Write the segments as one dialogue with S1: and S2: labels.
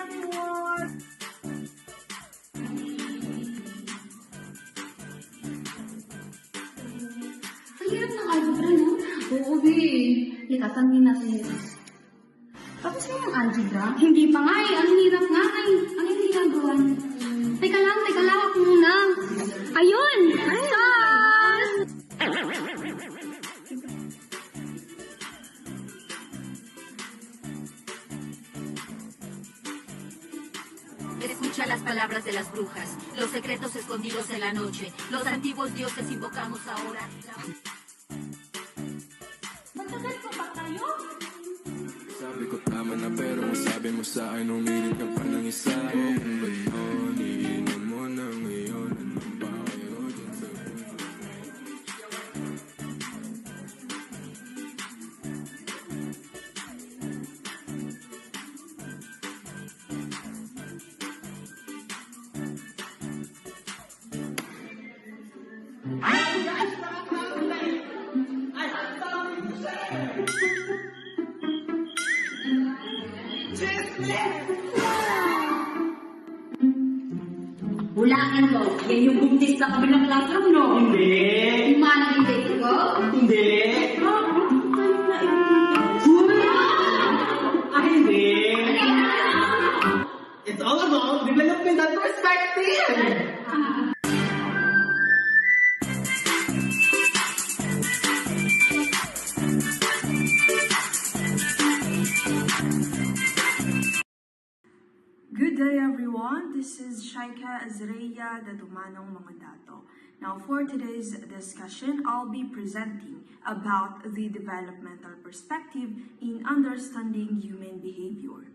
S1: everyone!
S2: Ang hirap ng algebra, no? Oo, babe. Tanungin natin yun. Tapos mo yung algebra? Hindi pa nga eh. Ang hirap nga. Ay, ang hindi ginagawa. Teka lang. Ako muna. Ayun! Ayun!
S3: Escucha las palabras de las brujas, los secretos escondidos en la noche, los antiguos dioses invocamos ahora.
S2: Matagal pa ba kayo?
S4: Sabi ko tama na pero ang sabi mo sa akin umilit ka pa ng isa. Kung ba yun, iinom mo na ngayon. Anong ba kayo dyan sa
S2: Hulaan ko. Yan yung buntis sa kabilang classroom, no?
S1: Hindi!
S2: Yung manang date ko?
S1: Hindi! Hindi! It's all about developmental perspective!
S5: Good day everyone, this is Shaika Azreya Dadumanong Mangandato. Now for today's discussion, I'll be presenting about the developmental perspective in understanding human behavior.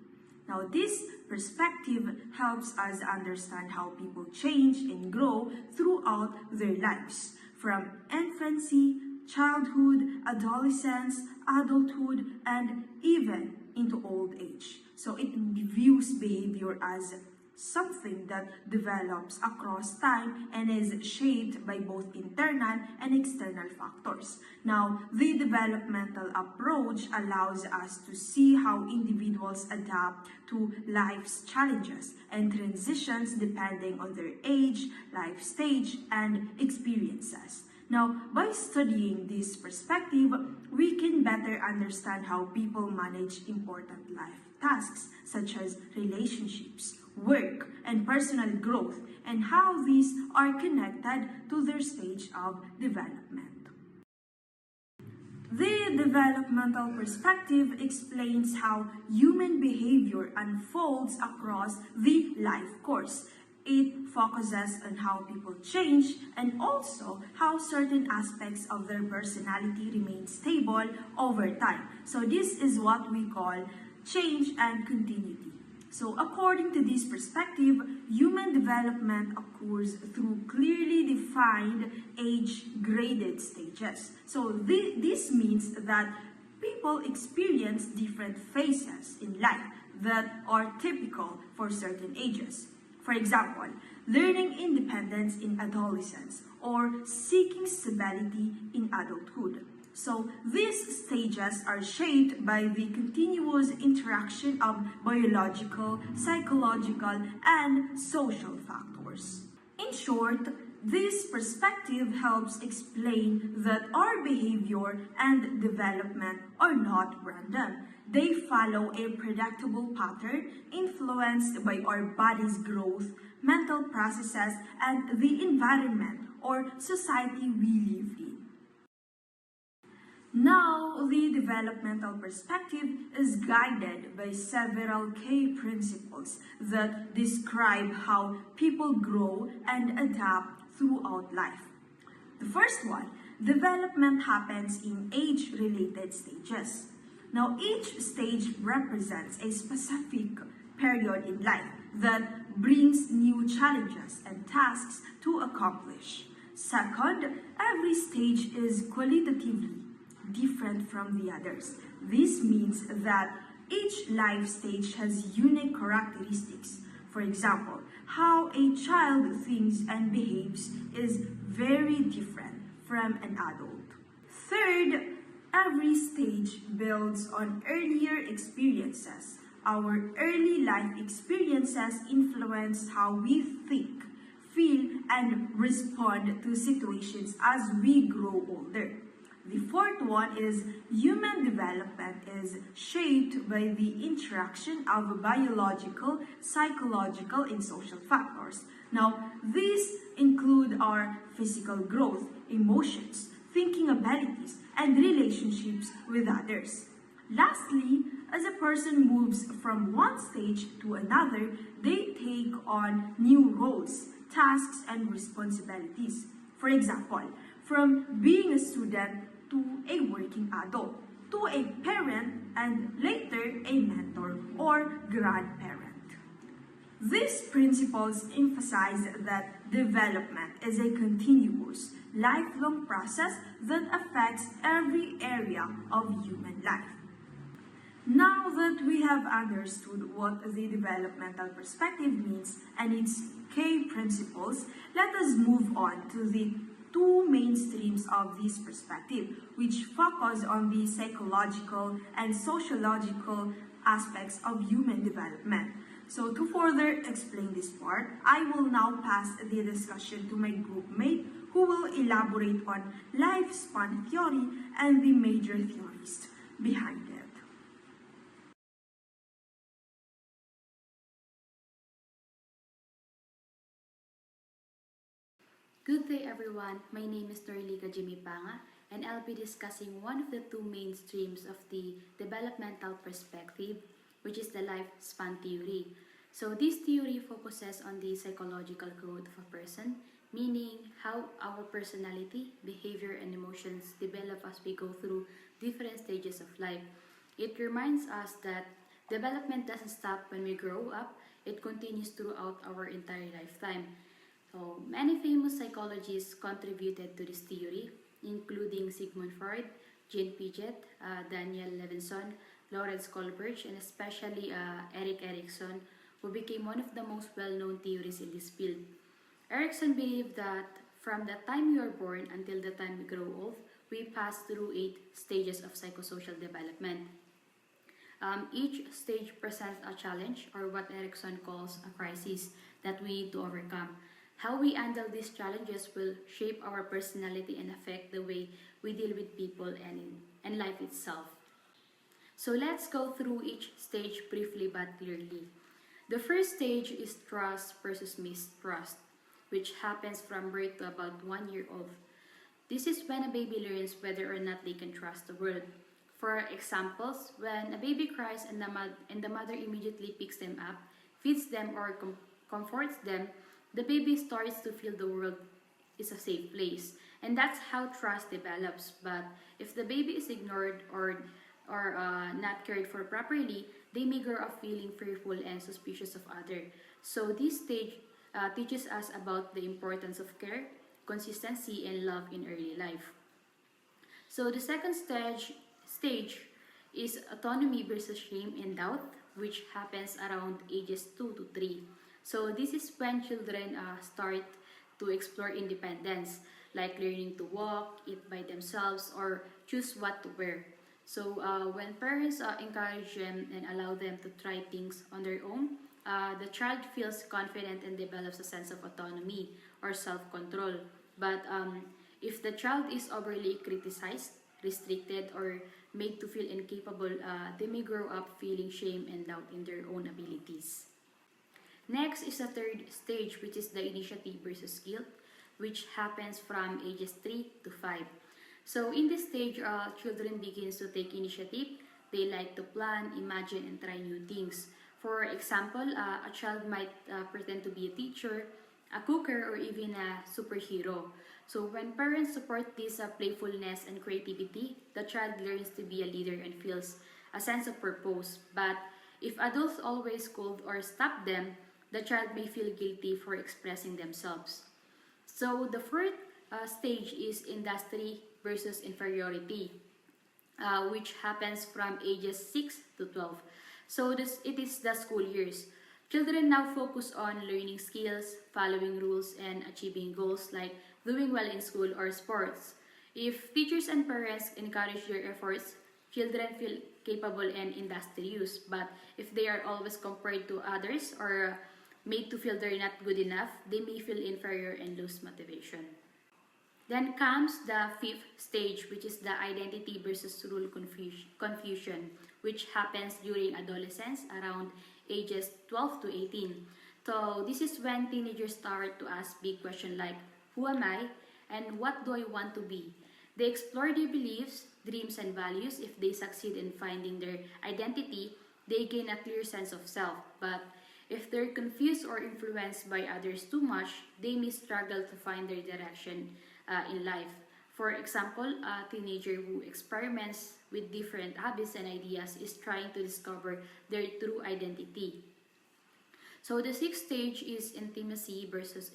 S5: Now this perspective helps us understand how people change and grow throughout their lives, from infancy, childhood, adolescence, adulthood, and even into old age. So it views behavior as something that develops across time and is shaped by both internal and external factors. Now, the developmental approach allows us to see how individuals adapt to life's challenges and transitions depending on their age, life stage, and experiences. Now, by studying this perspective, we can better understand how people manage important life tasks such as relationships, work, and personal growth, and how these are connected to their stage of development. The developmental perspective explains how human behavior unfolds across the life course. It focuses on how people change and also how certain aspects of their personality remain stable over time. So this is what we call change and continuity. So according to this perspective, human development occurs through clearly defined age-graded stages. So this means that people experience different phases in life that are typical for certain ages. For example, learning independence in adolescence or seeking stability in adulthood. So these stages are shaped by the continuous interaction of biological, psychological, and social factors. In short, this perspective helps explain that our behavior and development are not random. They follow a predictable pattern influenced by our body's growth, mental processes, and the environment or society we live in. Now, the developmental perspective is guided by several key principles that describe how people grow and adapt throughout life. The first one, development happens in age-related stages. Now, each stage represents a specific period in life that brings new challenges and tasks to accomplish. Second, every stage is qualitatively different from the others. This means that each life stage has unique characteristics. For example, how a child thinks and behaves is very different from an adult. Third, every stage builds on earlier experiences, Our early life experiences influence how we think, feel, and respond to situations as we grow older. The fourth one is human development is shaped by the interaction of biological, psychological, and social factors. Now, these include our physical growth, emotions, thinking abilities, and relationships with others. Lastly, as a person moves from one stage to another, they take on new roles, tasks, and responsibilities. For example, from being a student to a working adult, to a parent, and later a mentor or grandparent. These principles emphasize that development is a continuous, lifelong process that affects every area of human life. Now that we have understood what the developmental perspective means and its key principles, let us move on to the two main streams of this perspective, which focus on the psychological and sociological aspects of human development. So to further explain this part, I will now pass the discussion to my groupmate who will elaborate on lifespan theory and the major theories behind it.
S6: Good day everyone, my name is Norlica Jimmy Panga and I'll be discussing one of the two main streams of the developmental perspective, which is the lifespan theory. So this theory focuses on the psychological growth of a person, meaning how our personality, behavior, and emotions develop as we go through different stages of life. It reminds us that development doesn't stop when we grow up, it continues throughout our entire lifetime. So, many famous psychologists contributed to this theory, including Sigmund Freud, Jean Piaget, Daniel Levinson, Lawrence Kohlberg, and especially Erik Erikson, who became one of the most well-known theorists in this field. Erikson believed that from the time we are born until the time we grow old, we pass through 8 stages of psychosocial development. Each stage presents a challenge, or what Erikson calls a crisis, that we need to overcome. How we handle these challenges will shape our personality and affect the way we deal with people and life itself. So let's go through each stage briefly but clearly. The first stage is trust versus mistrust, which happens from birth to about 1 year old. This is when a baby learns whether or not they can trust the world. For examples, when a baby cries and the mother immediately picks them up, feeds them or comforts them, the baby starts to feel the world is a safe place. And that's how trust develops. But if the baby is ignored or not cared for properly, they may grow up feeling fearful and suspicious of others. So this stage teaches us about the importance of care, consistency, and love in early life. So the second stage is autonomy versus shame and doubt, which happens around ages 2 to 3. So this is when children start to explore independence, like learning to walk, eat by themselves, or choose what to wear. So when parents encourage them and allow them to try things on their own, the child feels confident and develops a sense of autonomy or self-control. But if the child is overly criticized, restricted, or made to feel incapable, they may grow up feeling shame and doubt in their own abilities. Next is the third stage, which is the initiative versus guilt, which happens from ages 3 to 5. So in this stage, children begins to take initiative. They like to plan, imagine, and try new things. For example, a child might pretend to be a teacher, a cooker, or even a superhero. So when parents support this playfulness and creativity, the child learns to be a leader and feels a sense of purpose. But if adults always scold or stop them, the child may feel guilty for expressing themselves. So the fourth stage is industry versus inferiority, which happens from ages 6 to 12. So it is the school years. Children now focus on learning skills, following rules, and achieving goals like doing well in school or sports. If teachers and parents encourage their efforts, children feel capable and industrious. But if they are always compared to others or made to feel they're not good enough, they may feel inferior and lose motivation. Then comes the fifth stage, which is the identity versus rule confusion, which happens during adolescence around ages 12 to 18. So this is when teenagers start to ask big questions like, who am I and what do I want to be? They explore their beliefs, dreams, and values. If they succeed in finding their identity, they gain a clear sense of self. But if they're confused or influenced by others too much, they may struggle to find their direction in life. For example, a teenager who experiments with different habits and ideas is trying to discover their true identity. So the sixth stage is intimacy versus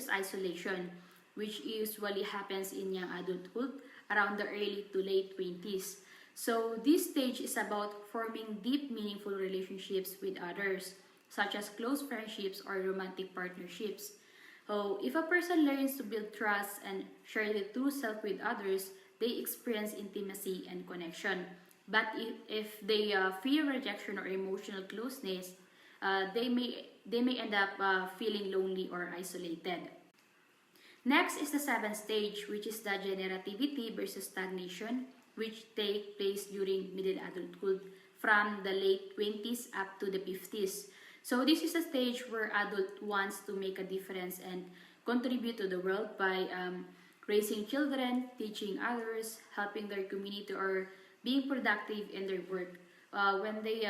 S6: isolation, which usually happens in young adulthood around the early to late 20s. So this stage is about forming deep, meaningful relationships with others, such as close friendships or romantic partnerships. So if a person learns to build trust and share the true self with others, they experience intimacy and connection. But if they fear rejection or emotional closeness, they may end up feeling lonely or isolated. Next is the seventh stage, which is the generativity versus stagnation, which take place during middle adulthood from the late 20s up to the 50s. So this is a stage where adult wants to make a difference and contribute to the world by raising children, teaching others, helping their community, or being productive in their work. When they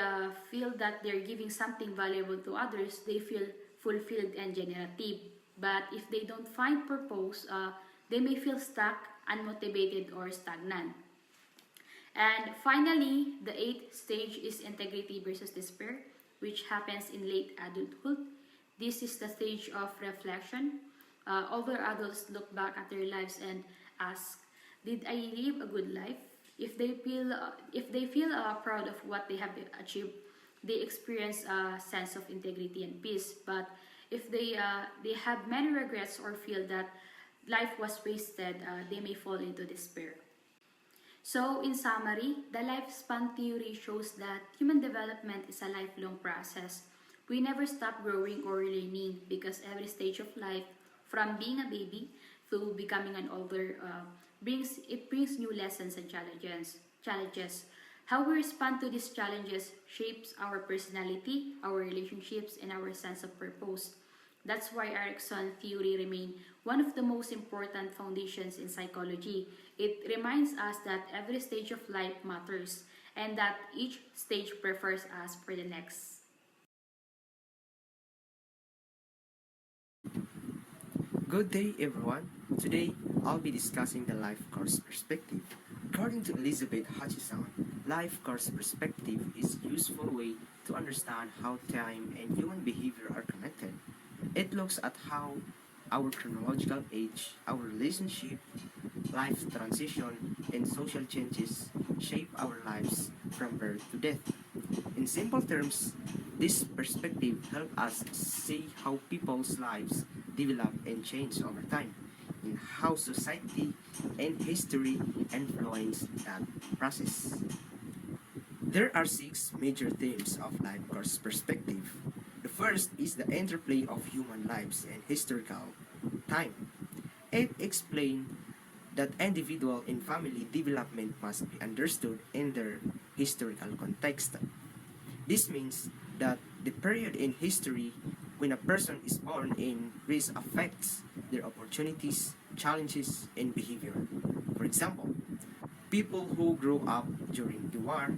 S6: feel that they're giving something valuable to others, they feel fulfilled and generative. But if they don't find purpose, they may feel stuck, unmotivated, or stagnant. And finally, the eighth stage is integrity versus despair, which happens in late adulthood. This is the stage of reflection. Older adults look back at their lives and ask, "Did I live a good life?" If they feel proud of what they have achieved, they experience a sense of integrity and peace. But if they have many regrets or feel that life was wasted, they may fall into despair. So, in summary, the lifespan theory shows that human development is a lifelong process. We never stop growing or learning because every stage of life, from being a baby to becoming an older, brings new lessons and challenges. How we respond to these challenges shapes our personality, our relationships, and our sense of purpose. That's why Erikson theory remains one of the most important foundations in psychology. It reminds us that every stage of life matters and that each stage prepares us for the next.
S7: Good day, everyone. Today, I'll be discussing the life course perspective. According to Elizabeth Hutchison, life course perspective is a useful way to understand how time and human behavior are connected. It looks at how our chronological age, our relationship, life transition, and social changes shape our lives from birth to death. In simple terms, this perspective helps us see how people's lives develop and change over time, and how society and history influence that process. There are six major themes of life course perspective. The first is the interplay of human lives and historical time. It explains that individual and family development must be understood in their historical context. This means that the period in history when a person is born in race affects their opportunities, challenges, and behavior. For example, people who grow up during the war,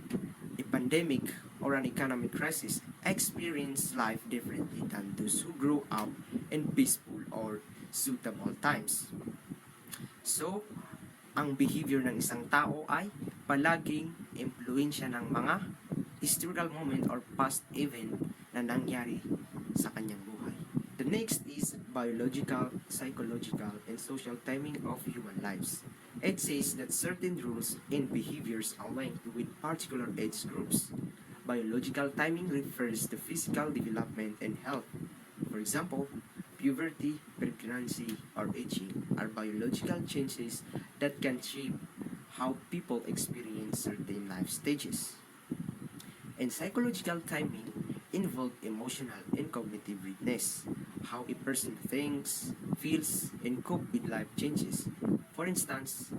S7: a pandemic, or an economic crisis experience life differently than those who grow up in peaceful or suitable times. So, ang behavior ng isang tao ay palaging impluensya ng mga historical moment or past event na nangyari sa kanyang buhay. The next is biological, psychological, and social timing of human lives. It says that certain rules and behaviors are linked with particular age groups. Biological timing refers to physical development and health. For example, puberty, pregnancy, or aging are biological changes that can shape how people experience certain life stages. And psychological timing involve emotional and cognitive readiness, how a person thinks, feels, and cope with life changes. For instance,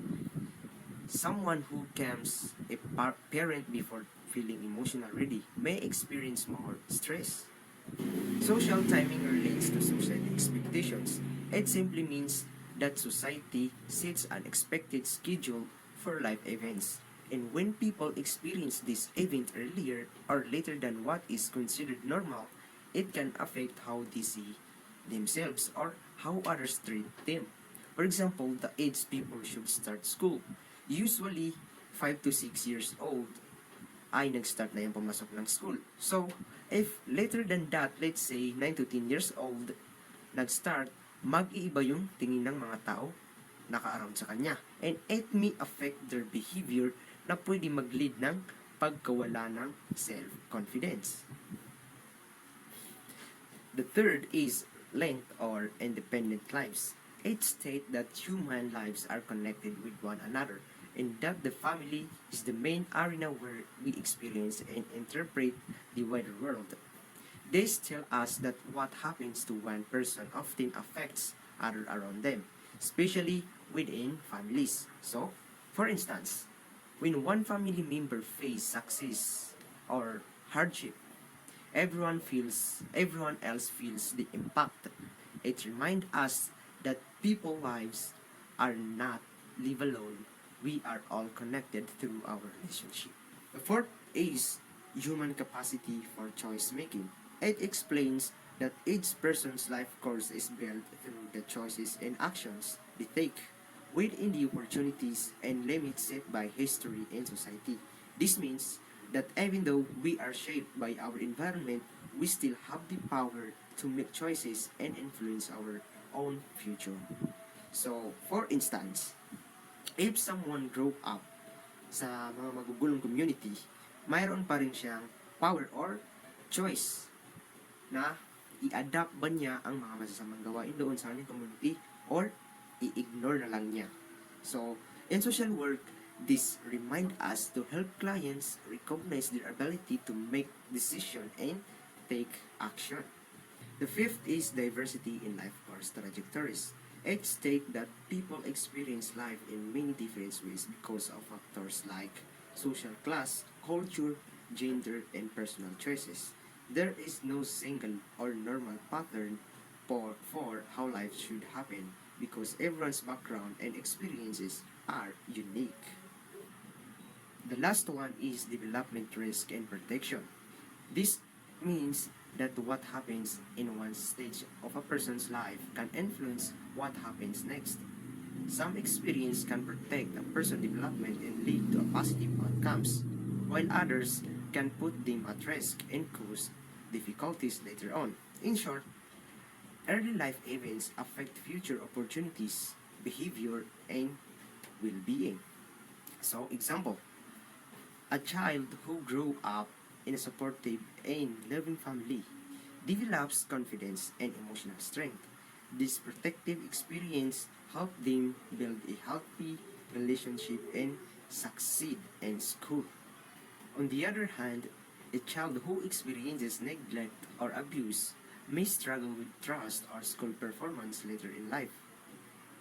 S7: someone who becomes a parent before feeling emotional ready may experience more stress. Social timing relates to social expectations. It simply means that society sets an expected schedule for life events. And when people experience this event earlier or later than what is considered normal, it can affect how they see themselves or how others treat them. For example, the age people should start school. Usually, 5 to 6 years old ay nag-start na yung pumasok ng school. So, if later than that, let's say 9 to 10 years old, nag-start, mag-iiba yung tingin ng mga tao naka-around sa kanya. And it may affect their behavior na pwede mag-lead ng pagkawala ng self-confidence. The third is linked or independent lives. It states that human lives are connected with one another and that the family is the main arena where we experience and interpret the wider world. This tells us that what happens to one person often affects others around them, especially within families. So, for instance, when one family member faces success or hardship, everyone else feels the impact. It reminds us that people's lives are not live alone. We are all connected through our relationship. The fourth is human capacity for choice making. It explains that each person's life course is built through the choices and actions they take within the opportunities and limits set by history and society. This means that even though we are shaped by our environment, we still have the power to make choices and influence our own future. So, for instance, if someone grew up sa mga magugulong community, mayroon pa rin siyang power or choice na i-adapt ba niya ang mga masasamang gawain doon sa kanyang community or i-ignore na lang niya. So, in social work, this remind us to help clients recognize their ability to make decision and take action. The fifth is diversity in life course trajectories. It states that people experience life in many different ways because of factors like social class, culture, gender, and personal choices. There is no single or normal pattern for how life should happen because everyone's background and experiences are unique. The last one is development risk and protection. This means that what happens in one stage of a person's life can influence what happens next. Some experience can protect a person's development and lead to positive outcomes, while others can put them at risk and cause difficulties later on. In short, early life events affect future opportunities, behavior, and well-being. So, example, a child who grew up in a supportive and loving family develops confidence and emotional strength. This protective experience helps them build a healthy relationship and succeed in school. On the other hand, a child who experiences neglect or abuse may struggle with trust or school performance later in life.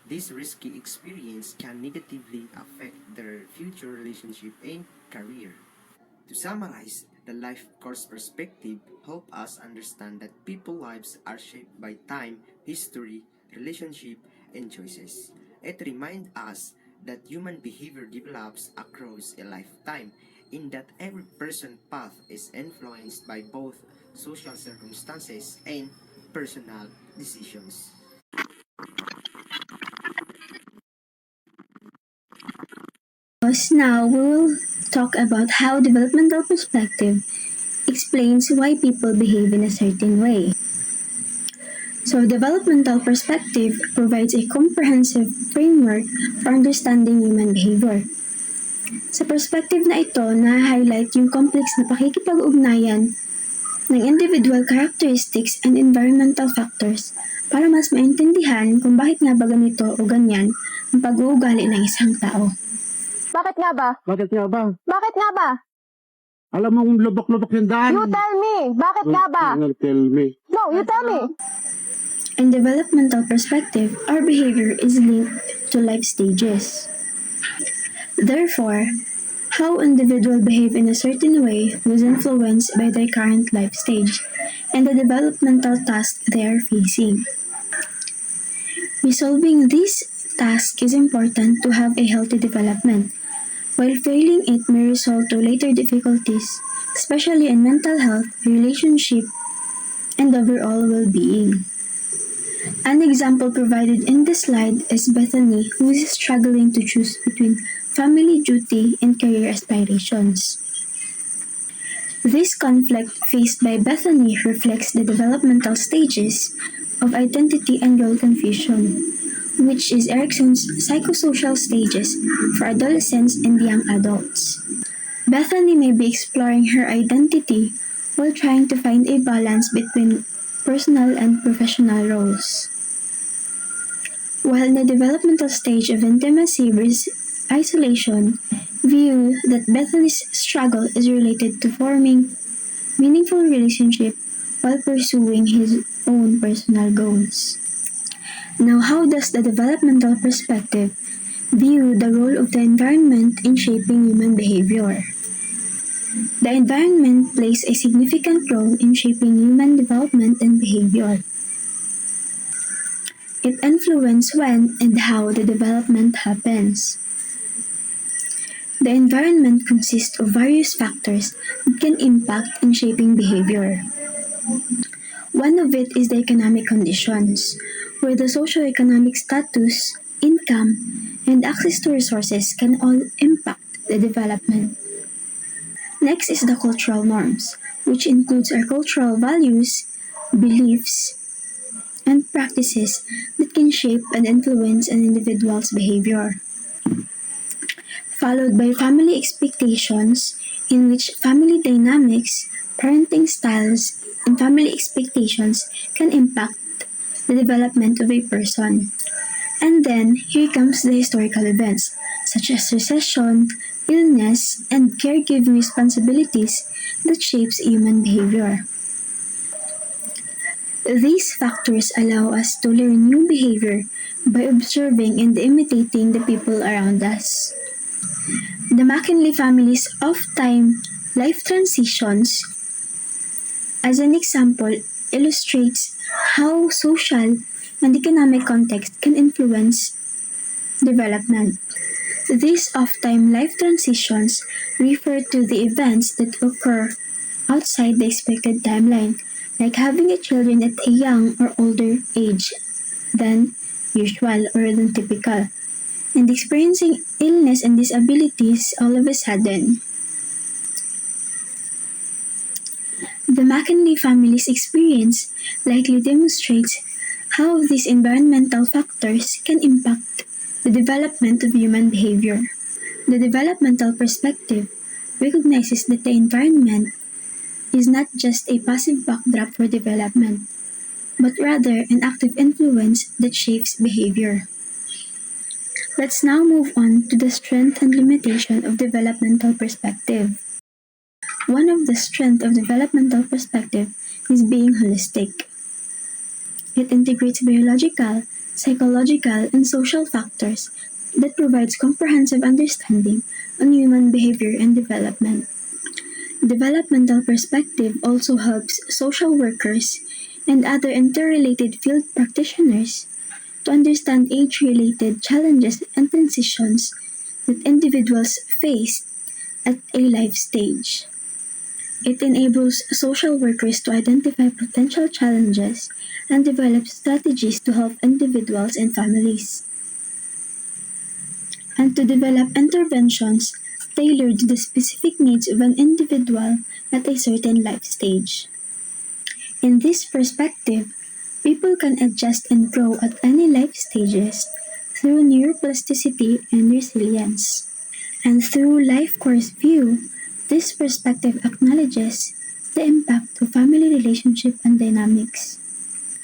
S7: This risky experience can negatively affect their future relationship and career. To summarize, the life course perspective help us understand that people's lives are shaped by time, history, relationship, and choices. It reminds us that human behavior develops across a lifetime, in that every person's path is influenced by both social circumstances and personal decisions.
S8: Now we will talk about how developmental perspective explains why people behave in a certain way. So, developmental perspective provides a comprehensive framework for understanding human behavior. Sa perspective na ito, na-highlight yung complex na pakikipag-ugnayan ng individual characteristics and environmental factors para mas maintindihan kung bakit nga ba ganito o ganyan ang pag-uugali ng isang tao.
S2: Bakit nga ba?
S9: Bakit nga ba?
S2: Bakit nga ba?
S9: Alam mo kung lubok-lubok yung daan.
S2: You tell me. Bakit nga ba?
S9: Tell me.
S2: No, you tell me.
S8: In developmental perspective, our behavior is linked to life stages. Therefore, how individuals behave in a certain way was influenced by their current life stage and the developmental task they are facing. Resolving this task is important to have a healthy development, while failing it may result to later difficulties, especially in mental health, relationship, and overall well-being. An example provided in this slide is Bethany, who is struggling to choose between family duty and career aspirations. This conflict faced by Bethany reflects the developmental stages of identity and role confusion, which is Erickson's psychosocial stages for adolescents and young adults. Bethany may be exploring her identity while trying to find a balance between personal and professional roles. While in the developmental stage of intimacy versus isolation, view that Bethany's struggle is related to forming meaningful relationship while pursuing his own personal goals. Now, how does the developmental perspective view the role of the environment in shaping human behavior? The environment plays a significant role in shaping human development and behavior. It influences when and how the development happens. The environment consists of various factors that can impact in shaping behavior. One of it is the economic conditions, where the socioeconomic status, income, and access to resources can all impact the development. Next is the cultural norms, which includes our cultural values, beliefs, and practices that can shape and influence an individual's behavior. Followed by family expectations, in which family dynamics, parenting styles, and family expectations can impact the development of a person. And then, here comes the historical events, such as recession, illness, and caregiving responsibilities that shapes human behavior. These factors allow us to learn new behavior by observing and imitating the people around us. The McKinley family's off-time life transitions, as an example, illustrates how social and economic context can influence development. These off-time life transitions refer to the events that occur outside the expected timeline, like having a children at a young or older age than usual or than typical, and experiencing illness and disabilities all of a sudden. The McKinley family's experience likely demonstrates how these environmental factors can impact the development of human behavior. The developmental perspective recognizes that the environment is not just a passive backdrop for development, but rather an active influence that shapes behavior. Let's now move on to the strength and limitation of developmental perspective. One of the strengths of developmental perspective is being holistic. It integrates biological, psychological, and social factors that provides comprehensive understanding on human behavior and development. Developmental perspective also helps social workers and other interrelated field practitioners to understand age-related challenges and transitions that individuals face at a life stage. It enables social workers to identify potential challenges and develop strategies to help individuals and families, and to develop interventions tailored to the specific needs of an individual at a certain life stage. In this perspective, people can adjust and grow at any life stages through neuroplasticity and resilience. And through life course view, this perspective acknowledges the impact of family relationship and dynamics,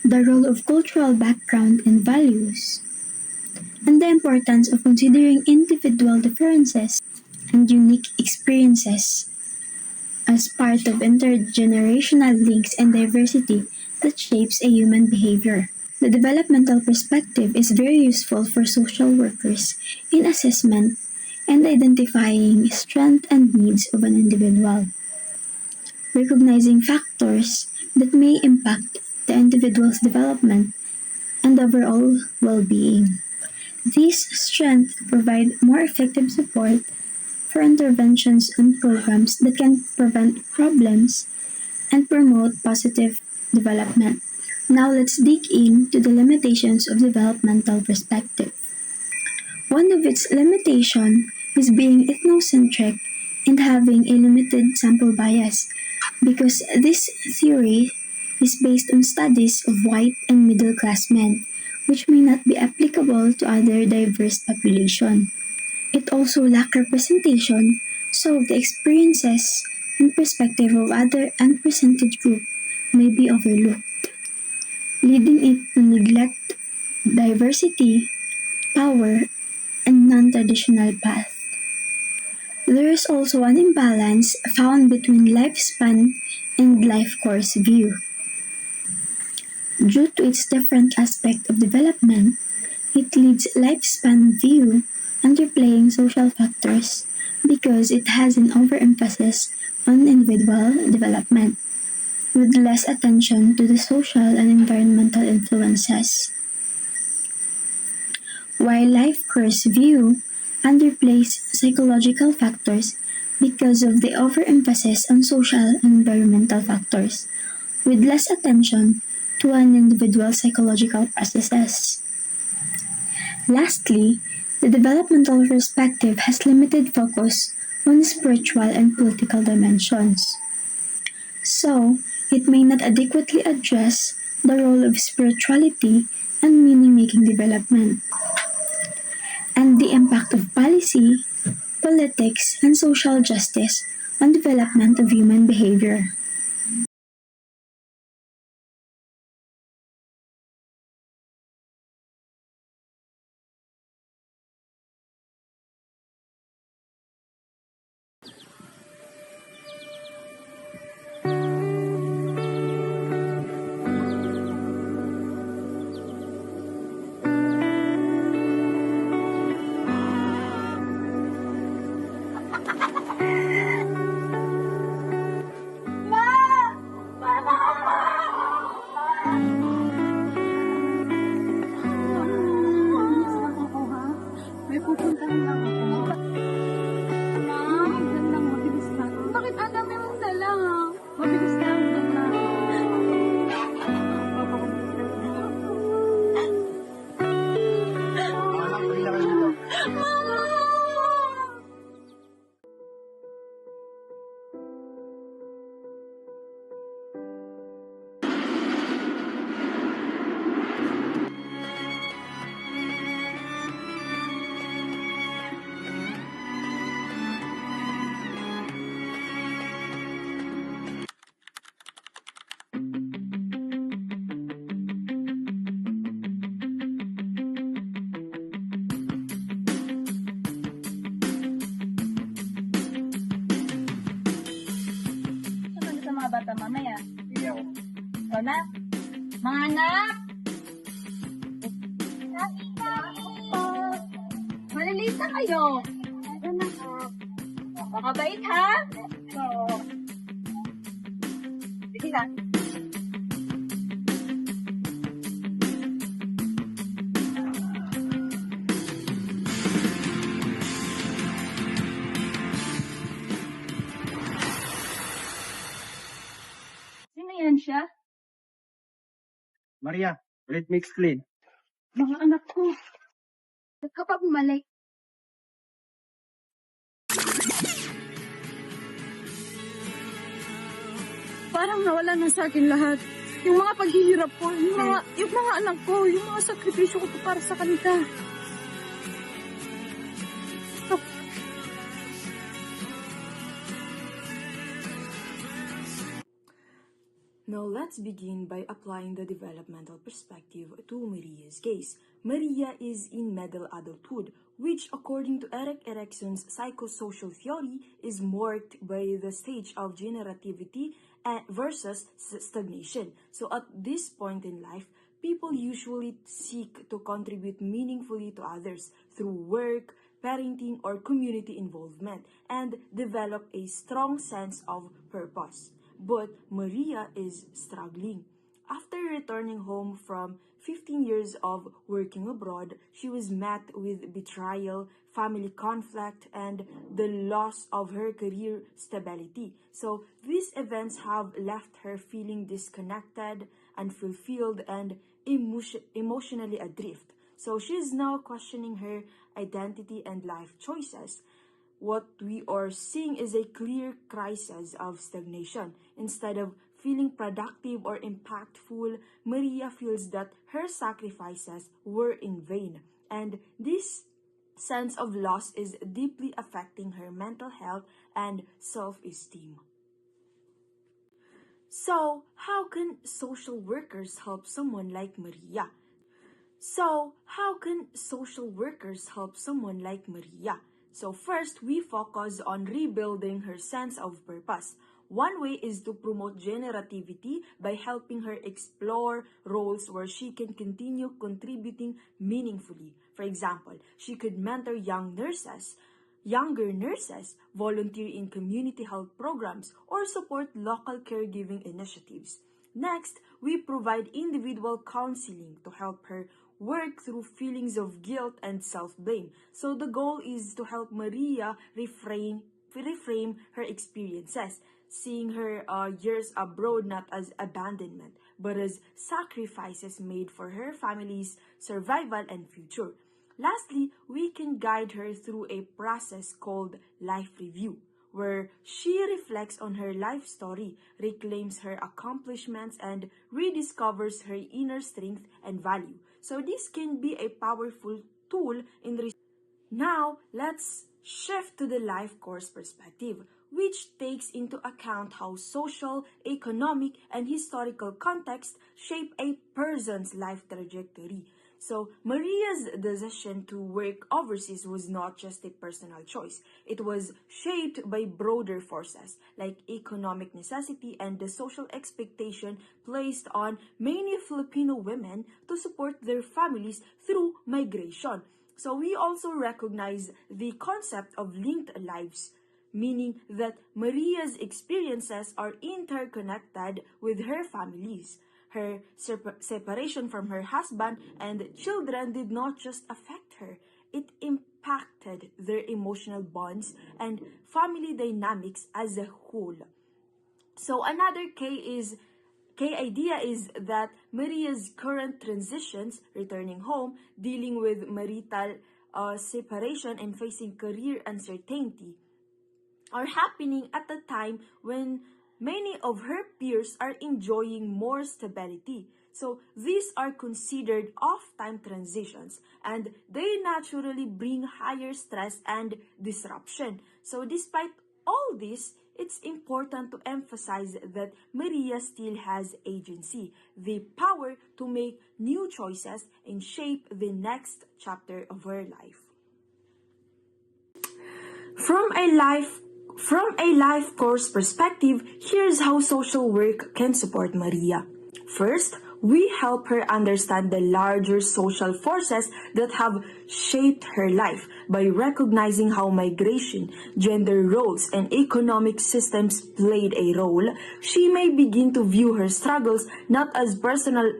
S8: the role of cultural background and values, and the importance of considering individual differences and unique experiences as part of intergenerational links and diversity that shapes a human behavior. The developmental perspective is very useful for social workers in assessment and identifying strengths and needs of an individual, recognizing factors that may impact the individual's development and overall well-being. These strengths provide more effective support for interventions and programs that can prevent problems and promote positive development. Now let's dig into the limitations of developmental perspective. One of its limitations is being ethnocentric and having a limited sample bias, because this theory is based on studies of white and middle class men, which may not be applicable to other diverse population. It also lacks representation, so the experiences and perspective of other unrepresented groups may be overlooked, leading it to neglect diversity, power, and non-traditional paths. There is also an imbalance found between lifespan and life course view. Due to its different aspect of development, it leads lifespan view underplaying social factors because it has an overemphasis on individual development, with less attention to the social and environmental influences. While life course view underplays psychological factors because of the overemphasis on social and environmental factors, with less attention to an individual's psychological processes. Lastly, the developmental perspective has limited focus on spiritual and political dimensions. So, it may not adequately address the role of spirituality and meaning-making development, and the impact of policy, politics, and social justice on development of human behavior.
S2: May pupuntahan lang ako. Ma'am, dyan lang, mabilis lang. Bakit alam mo yung dala? Mabilis lang, dyan lang. Saan sa mga bata mamaya? Ikaw na? Mga anak! Maliliit na kayo. Makabait ha? Oo. Sige na. Sino yan siya?
S7: Maria, let me explain.
S2: Mga anak ko. Kapag bumalik, parang nawala na sa akin lahat. Yung mga paghihirap ko, yung mga anak ko, yung mga sakripisyo ko para sa kanila.
S5: Now let's begin by applying the developmental perspective to Maria's case. Maria is in middle adulthood, which according to Erik Erikson's psychosocial theory is marked by the stage of generativity versus stagnation. So at this point in life, people usually seek to contribute meaningfully to others through work, parenting, or community involvement and develop a strong sense of purpose. But Maria is struggling. After returning home from 15 years of working abroad, she was met with betrayal, family conflict, and the loss of her career stability. So these events have left her feeling disconnected, unfulfilled, and emotionally adrift. So she is now questioning her identity and life choices. What we are seeing is a clear crisis of stagnation. Instead of feeling productive or impactful, Maria feels that her sacrifices were in vain. And this sense of loss is deeply affecting her mental health and self-esteem. So, how can social workers help someone like Maria? So first, we focus on rebuilding her sense of purpose. One way is to promote generativity by helping her explore roles where she can continue contributing meaningfully. For example, she could mentor younger nurses, volunteer in community health programs, or support local caregiving initiatives. Next, we provide individual counseling to help her work through feelings of guilt and self-blame. So the goal is to help Maria reframe her experiences, seeing her years abroad not as abandonment, but as sacrifices made for her family's survival and future. Lastly, we can guide her through a process called life review, where she reflects on her life story, reclaims her accomplishments, and rediscovers her inner strength and value. So this can be a powerful tool in Now, let's shift to the life course perspective, which takes into account how social, economic, and historical context shape a person's life trajectory. So, Maria's decision to work overseas was not just a personal choice. It was shaped by broader forces like economic necessity and the social expectation placed on many Filipino women to support their families through migration. So, we also recognize the concept of linked lives, meaning that Maria's experiences are interconnected with her family's. Her separation from her husband and children did not just affect her, it impacted their emotional bonds and family dynamics as a whole. So another key idea is that Maria's current transitions, returning home, dealing with marital separation, and facing career uncertainty, are happening at a time when many of her peers are enjoying more stability. So these are considered off-time transitions and they naturally bring higher stress and disruption. So despite all this, it's important to emphasize that Maria still has agency, the power to make new choices and shape the next chapter of her life. From a life course perspective, here's how social work can support Maria. First, we help her understand the larger social forces that have shaped her life by recognizing how migration, gender roles, and economic systems played a role. She may begin to view her struggles not as personal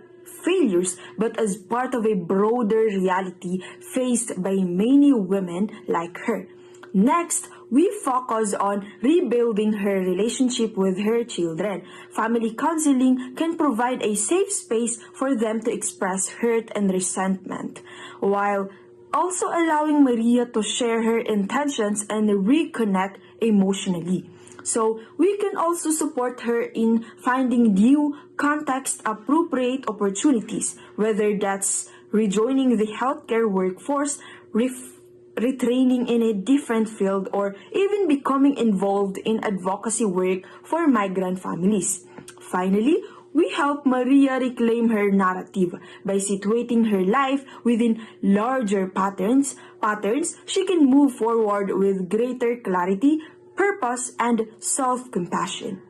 S5: failures, but as part of a broader reality faced by many women like her. Next, we focus on rebuilding her relationship with her children. Family counseling can provide a safe space for them to express hurt and resentment, while also allowing Maria to share her intentions and reconnect emotionally. So, we can also support her in finding new context-appropriate opportunities, whether that's rejoining the healthcare workforce, retraining in a different field, or even becoming involved in advocacy work for migrant families. Finally, we help Maria reclaim her narrative by situating her life within larger patterns she can move forward with greater clarity, purpose, and self-compassion.